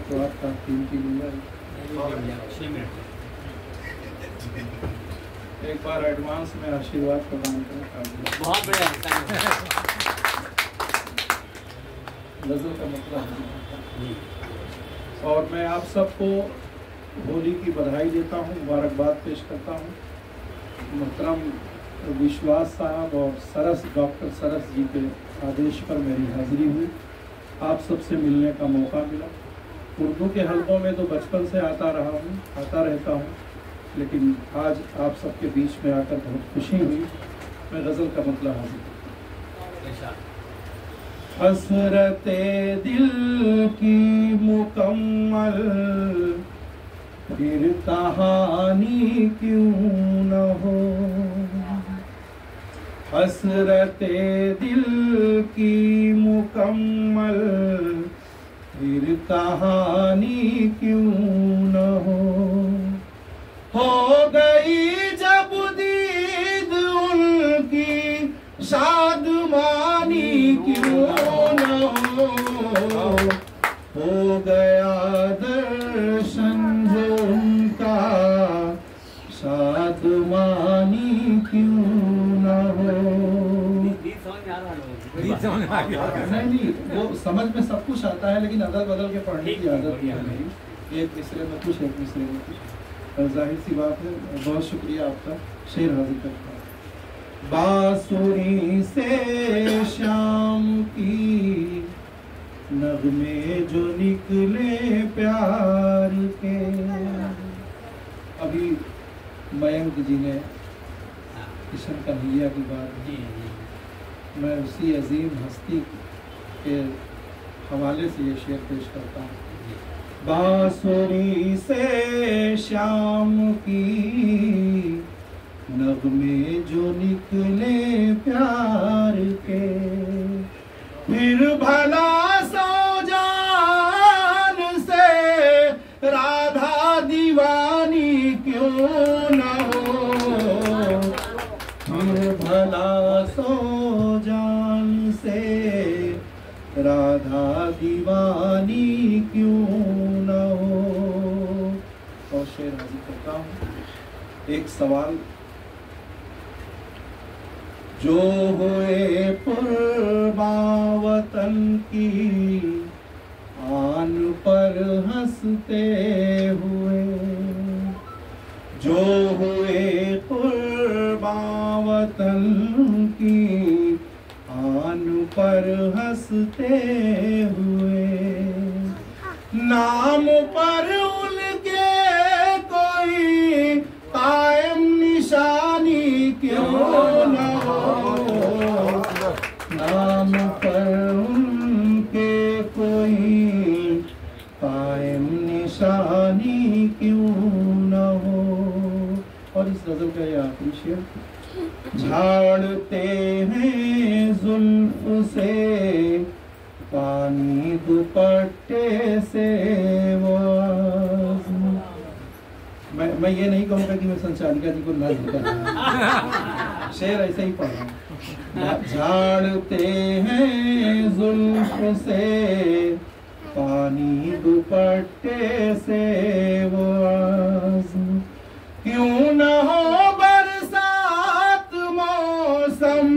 तो आपका कीमती मिल एक बार एडवांस में आशीर्वाद प्रदान करें। बहुत बढ़िया। गजल का मतलब। और मैं आप सबको होली की बधाई देता हूँ, मुबारकबाद पेश करता हूँ। मोहतरम विश्वास साहब और सरस डॉक्टर सरस जी के आदेश पर मेरी हाजिरी हुई, आप सबसे मिलने का मौका मिला। उर्दू के हलकों में तो बचपन से आता रहता हूँ, लेकिन आज आप सबके बीच में आकर बहुत खुशी हुई। मैं गज़ल का मतलब हाजिर। हसरते दिल की मुकम्मल फिर कहानी क्यों न हो, हसरते दिल की मुकम्मल फिर कहानी क्यों न हो गई जब दीद उनकी शादमानी क्यों न हो गया दर्शन जो उनका शादमानी क्यों न हो। नहीं, वो समझ में सब कुछ आता है, लेकिन अदल बदल के पढ़ने की आदत नहीं। एक मिसरे में कुछ, एक मिसरे में कुछ, जाहिर सी बात है। बहुत शुक्रिया आपका। शेर हाजिर करता हूँ। बांसुरी से शाम की नगमे जो निकले प्यार के। अभी मयंक जी ने किशन कन्हैया की बात की, मैं उसी अजीम हस्ती के हवाले से ये शेर पेश करता हूँ। बांसुरी से शाम की नगमे जो निकले प्यार के, फिर भला सौ जान से राधा दीवानी क्यों न हो, फिर भला सौ जान से राधा दीवानी क्यों न हो। और शेर हाजिर करता हूँ। एक सवाल, जो हुए पुरबां वतन की आन पर हंसते हुए, जो हुए कुर्बां वतन की आन पर हंसते हुए, नाम पर उनके कोई कायम निशानी क्यों न हो, नाम पर उनके कोई कायम निशानी क्यों न हो। और इस गजल का ये आखिरी शेर, झाड़ते हैं जुल्फ से पानी दुपट्टे से वो। मैं ये नहीं कहूँगा कि मैं संचालिका जी को नज़्म कर रहा हूँ, शेर ऐसे ही पढ़ रहा हूँ। झाड़ते हैं जुल्फ से पानी दुपट्टे से वो, क्यों न हो बरसात मौसम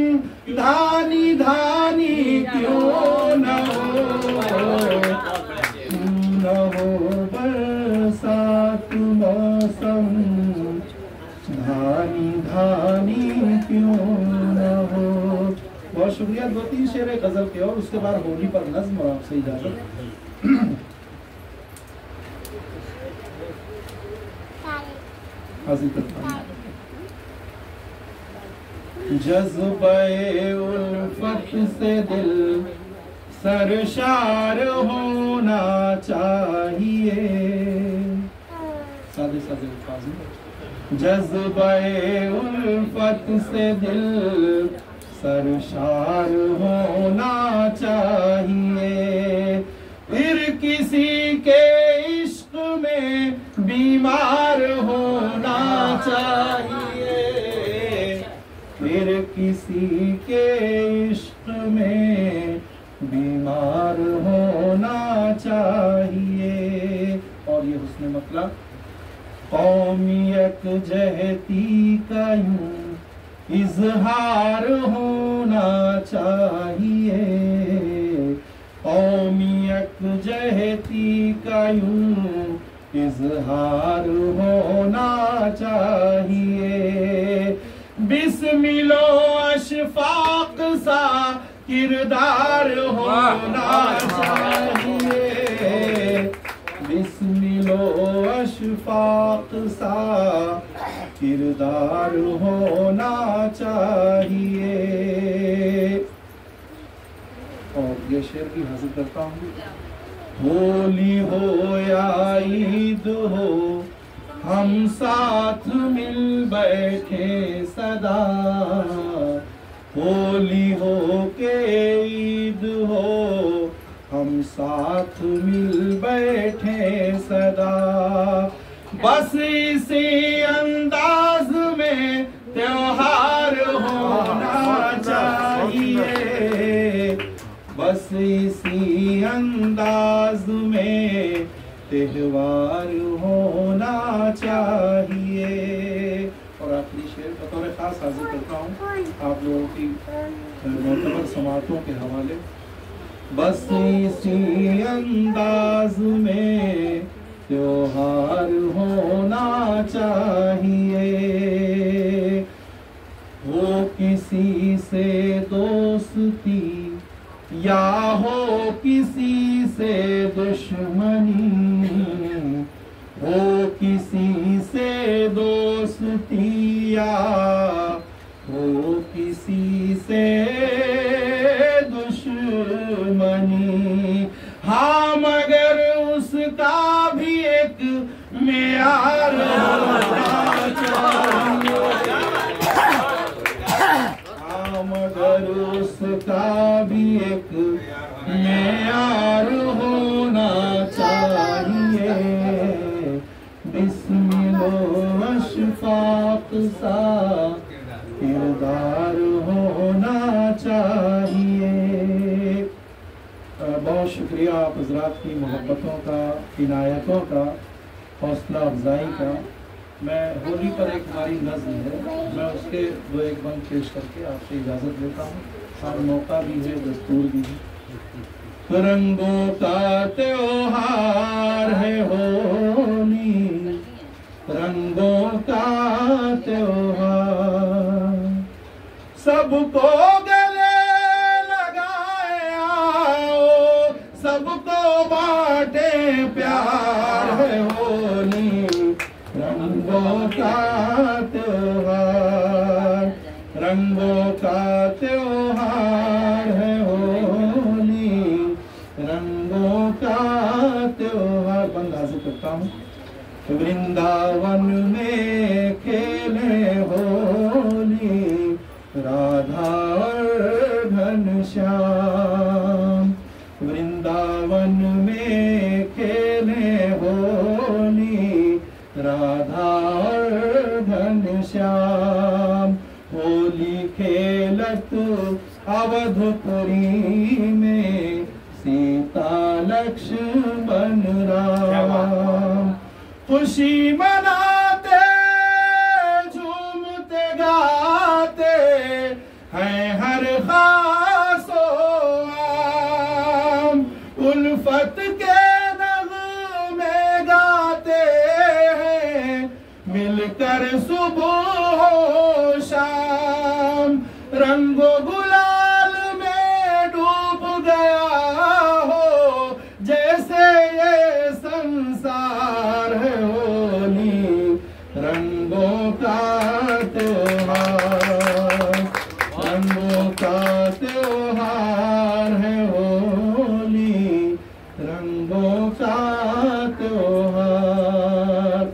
धानी धानी क्यों न हो बरसात मौसम धानी धानी क्यों न हो। बहुत शुक्रिया। 2-3 शेर गजल के और उसके बाद होली पर नज्म और आपसे इजाजत। हाजिर करता हूँ। जज्बे उल्फत से दिल सरशार होना चाहिए। सादे सादे अल्फाज में। जज्बे उल्फत से दिल सरशार होना चाहिए, फिर किसी के इश्क में बीमार होना चाहिए, फिर किसी के इश्क में बीमार होना चाहिए। मतलब कौमियत जहती का यूं इजहार होना चाहिए, कौमियत जहती का यूं इजहार होना चाहिए। बिस्मिलो अशफाक सा किरदार होना चाहिए, बिस्मिलो अशफाक सा किरदार होना चाहिए। और ये शेर भी हासिल करता हूँ। होली हो या ईद हो हम साथ मिल बैठे सदा, होली हो के ईद हो हम साथ मिल बैठे सदा। बस इसी अंदाज में त्योहार होना चाहिए, बस इसी अंदाज में त्योहार होना चाहिए। और आखिरी शेर बतौर खास हाजिर करता हूँ आप लोगों की मोतबर समातों के हवाले। बस इसी अंदाज में त्योहार होना चाहिए, हो किसी से दोस्ती या हो किसी से दुश्मनी, हो किसी से दोस्ती या हो किसी से दुश्मनी, हाँ मगर उसका भी एक मेयार होना चाहिए, हाँ मगर उसका भी एक मेयार होना चाहिए। बिस्मिलो अशफाक सा किरदार होना चाहिए। बहुत शुक्रिया आप हजरात की मोहब्बतों का, इनायतों का, हौसला अफजाई का। मैं होली पर एक हमारी नज़्म है, मैं उसके दो एक बंद पेश करके आपसे इजाज़त लेता हूँ। और मौका भी है, दस्तूर भी है। रंगों का त्योहार है होली, रंगों का त्योहार, सबको गले लगाए आओ, सबको बांटे प्यार है होली, रंगों का त्योहार, रंगों का त्योहार है होली, रंगों का त्योहार। बंद हासिल करता हूँ। वृंदावन में खेले होली राधा और घनश्याम, वृंदावन में खेले होली राधा और घनश्याम, होली खेलत अवधपुरी में सीता लक्ष्मण राम, खुशी मनाते झूमते गाते हैं हर खासो आम, उल्फत के नग़मे गाते हैं मिलकर सुबह हो शाम, रंगो गुलाल में डूब गया हो जैसे ये संसार है होली, रंगों का त्योहार, रंगों का त्योहार है होली, रंगों का त्योहार।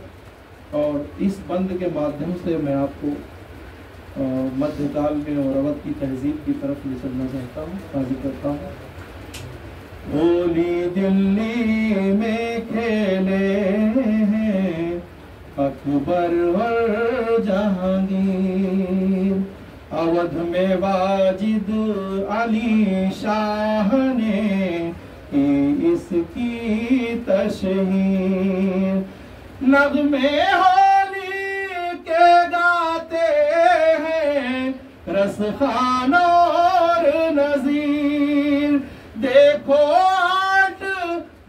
और इस बंद के माध्यम से मैं आपको मध्यकाल में और अवध की तहजीब की तरफ ले चलना चाहता हूँ, हाजिर करता हूँ। होली दिल्ली में खेले हैं अकबर और जहांगीर, अवध में वाजिद अली शाह ने की इसकी तशहीर, नगमे होली के गाते हैं रसखान और नजीर। देखो आर्ट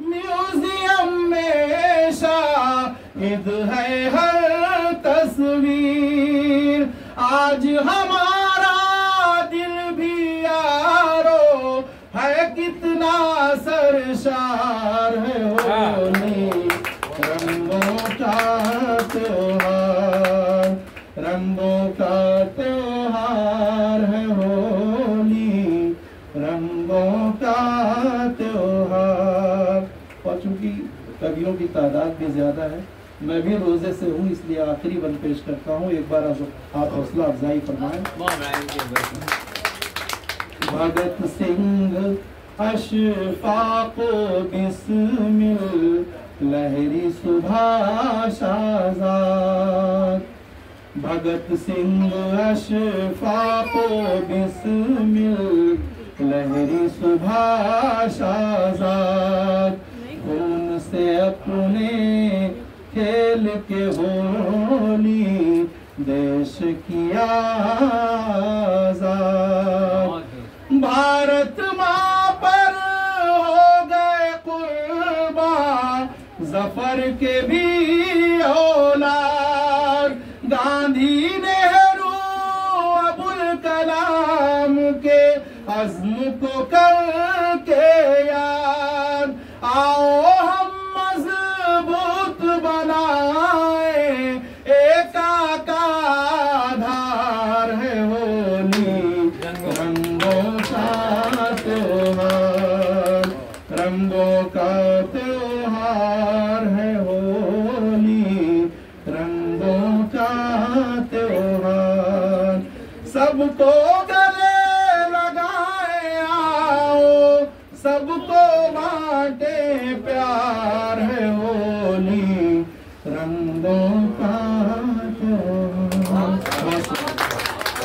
म्यूजियम में शाहिद है हर तस्वीर। आज हमारा दिल भी यारो है कितना सरशार है होली। रंगों का त्योहार, रंगों का त्योहार है होली, रंगों का त्योहार। और चूंकि कवियों की तादाद भी ज्यादा है, मैं भी रोजे से हूँ, इसलिए आखिरी बंद पेश करता हूँ। एक बार आप हौसला अफजाई फरमाएं। भगत सिंह अशफाक बिस्मिल लहरी सुभाष आजाद। भगत सिंह अशफाक बिस्मिल लहरी सुभाष आजाद। खून से अपने खेल के होली देश की आजाद। भारत माँ पर हो गए कुर्बान जफर के भी औलाद। गांधी नेहरू अबुल कलाम के अज़्म को करके याद। आओ हम मजबूत बनाए एका का आधार है होली। रंगों का त्योहार, रंगों का त्योहार है होली, रंगों का त्योहार। सबको गले लगाए आओ, सबको बांटे प्यार है होली, रंगों का